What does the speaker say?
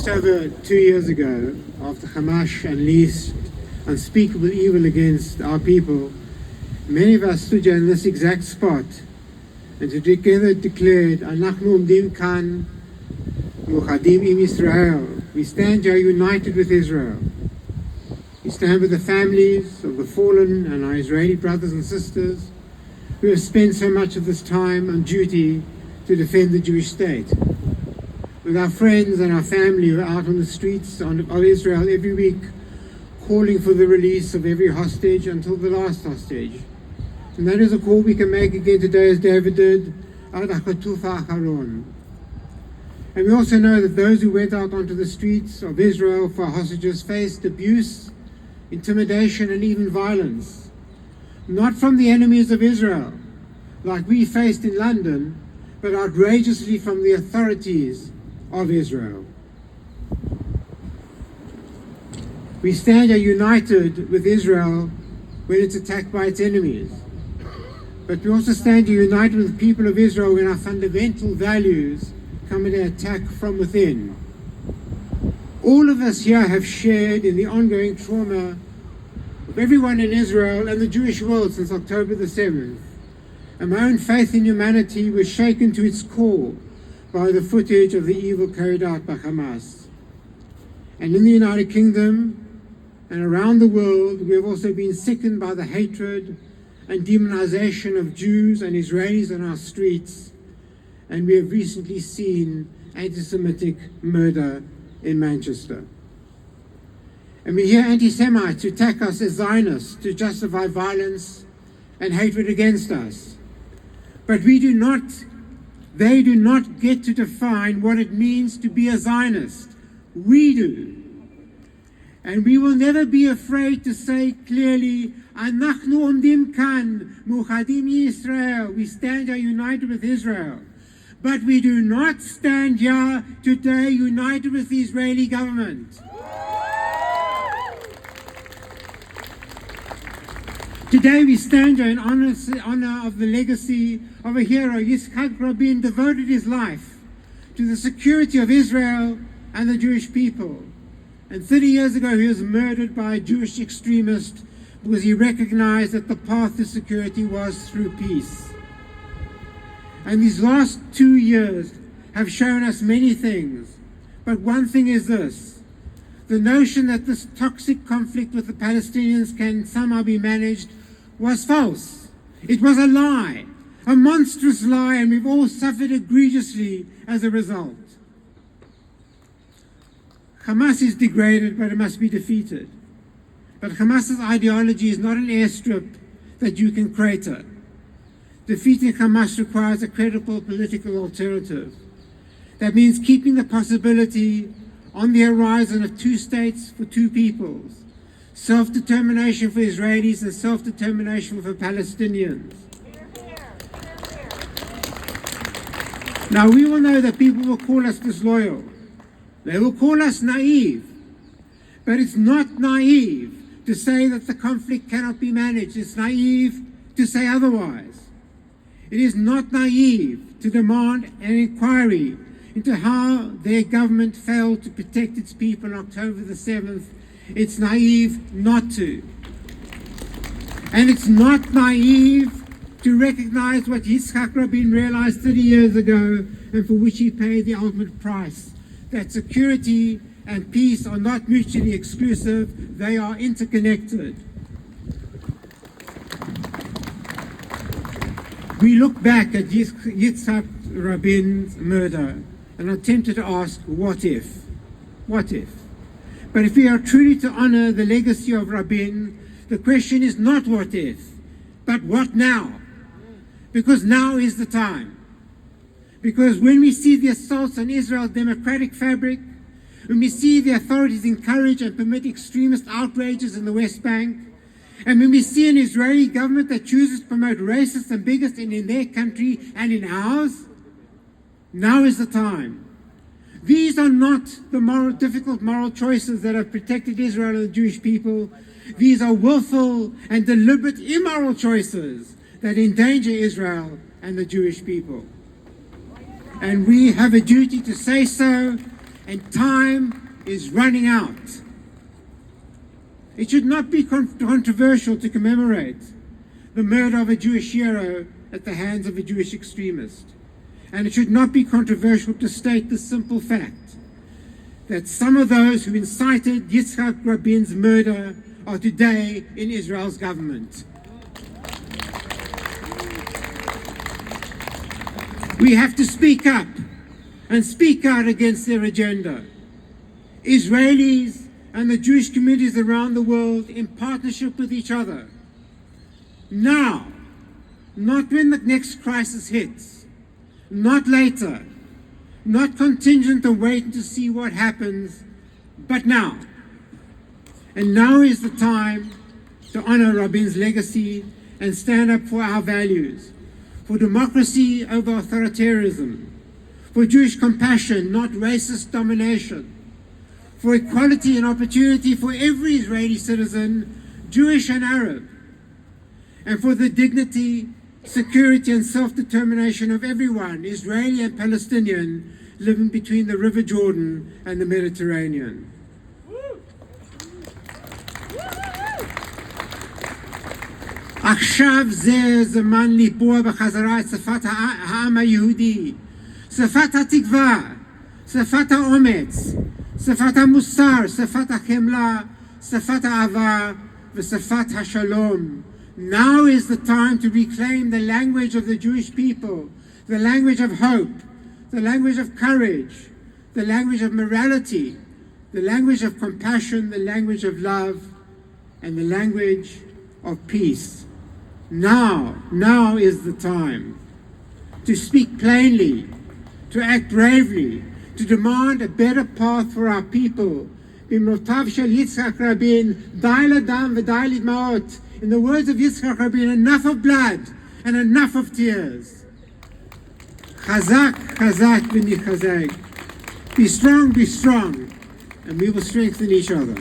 Just over 2 years ago, after Hamas unleashed unspeakable evil against our people, many of us stood here in this exact spot and together declared, "Anachnu umdim kan muchadim im Israel." We stand here united with Israel. We stand with the families of the fallen and our Israeli brothers and sisters who have spent so much of this time on duty to defend the Jewish state. With our friends and our family who are out on the streets of Israel every week, calling for the release of every hostage until the last hostage. And that is a call we can make again today, as David did, Ad Hachatufa Acharon. And we also know that those who went out onto the streets of Israel for hostages faced abuse, intimidation, and even violence. Not from the enemies of Israel, like we faced in London, but outrageously from the authorities of Israel. We stand united with Israel when it's attacked by its enemies. But we also stand united with the people of Israel when our fundamental values come under attack from within. All of us here have shared in the ongoing trauma of everyone in Israel and the Jewish world since October the 7th. And my own faith in humanity was shaken to its core by the footage of the evil carried out by Hamas. And in the United Kingdom and around the world, we have also been sickened by the hatred and demonization of Jews and Israelis on our streets. And we have recently seen anti-Semitic murder in Manchester. And we hear anti-Semites who attack us as Zionists to justify violence and hatred against us. But they do not get to define what it means to be a Zionist. We do. And we will never be afraid to say clearly, "Anachnu omdim kan, muchadim Yisrael." We stand here united with Israel. But we do not stand here today united with the Israeli government. Today we stand here in honor of the legacy of a hero. Yitzhak Rabin devoted his life to the security of Israel and the Jewish people. And 30 years ago he was murdered by a Jewish extremist because he recognized that the path to security was through peace. And these last 2 years have shown us many things. But one thing is this: the notion that this toxic conflict with the Palestinians can somehow be managed was false. It was a lie, a monstrous lie, and we've all suffered egregiously as a result. Hamas is degraded, but it must be defeated. But Hamas's ideology is not an airstrip that you can crater. Defeating Hamas requires a credible political alternative. That means keeping the possibility on the horizon of 2 states for 2 peoples, self-determination for Israelis and self-determination for Palestinians. Now we will know that people will call us disloyal. They will call us naive. But it's not naive to say that the conflict cannot be managed. It's naive to say otherwise. It is not naive to demand an inquiry into how their government failed to protect its people on October the 7th. It's naive not to. And it's not naive to recognize what Yitzhak Rabin realized 30 years ago and for which he paid the ultimate price, that security and peace are not mutually exclusive, they are interconnected. We look back at Yitzhak Rabin's murder and are tempted to ask, what if? What if? But if we are truly to honor the legacy of Rabin, the question is not what if, but what now? Because now is the time. Because when we see the assaults on Israel's democratic fabric, when we see the authorities encourage and permit extremist outrages in the West Bank, and when we see an Israeli government that chooses to promote racists and bigots in their country and in ours, now is the time. These are not the difficult moral choices that have protected Israel and the Jewish people. These are willful and deliberate immoral choices that endanger Israel and the Jewish people. And we have a duty to say so and time is running out. It should not be controversial to commemorate the murder of a Jewish hero at the hands of a Jewish extremist. And it should not be controversial to state the simple fact that some of those who incited Yitzhak Rabin's murder are today in Israel's government. We have to speak up and speak out against their agenda. Israelis and the Jewish communities around the world, in partnership with each other, now, not when the next crisis hits, not later, not contingent on waiting to see what happens, but now. And now is the time to honor Rabin's legacy and stand up for our values, for democracy over authoritarianism, for Jewish compassion, not racist domination, for equality and opportunity for every Israeli citizen, Jewish and Arab, and for the dignity, security and self-determination of everyone, Israeli and Palestinian, living between the River Jordan and the Mediterranean. עכשיו זה זמן ליפוע בחזרה את שפת העם היהודי, שפת התקווה, שפת האומץ, שפת המוסר, שפת החמלה, שפת האהבה ושפת השלום. Now is the time to reclaim the language of the Jewish people, the language of hope, the language of courage, the language of morality, the language of compassion, the language of love, and the language of peace. Now is the time to speak plainly, to act bravely, to demand a better path for our people. במילותיו של יצחק רבין, די לדם ודי לדמעות. In the words of Yitzhak Rabin, enough of blood and enough of tears. Chazak, chazak v'nichazek. Be strong, and we will strengthen each other.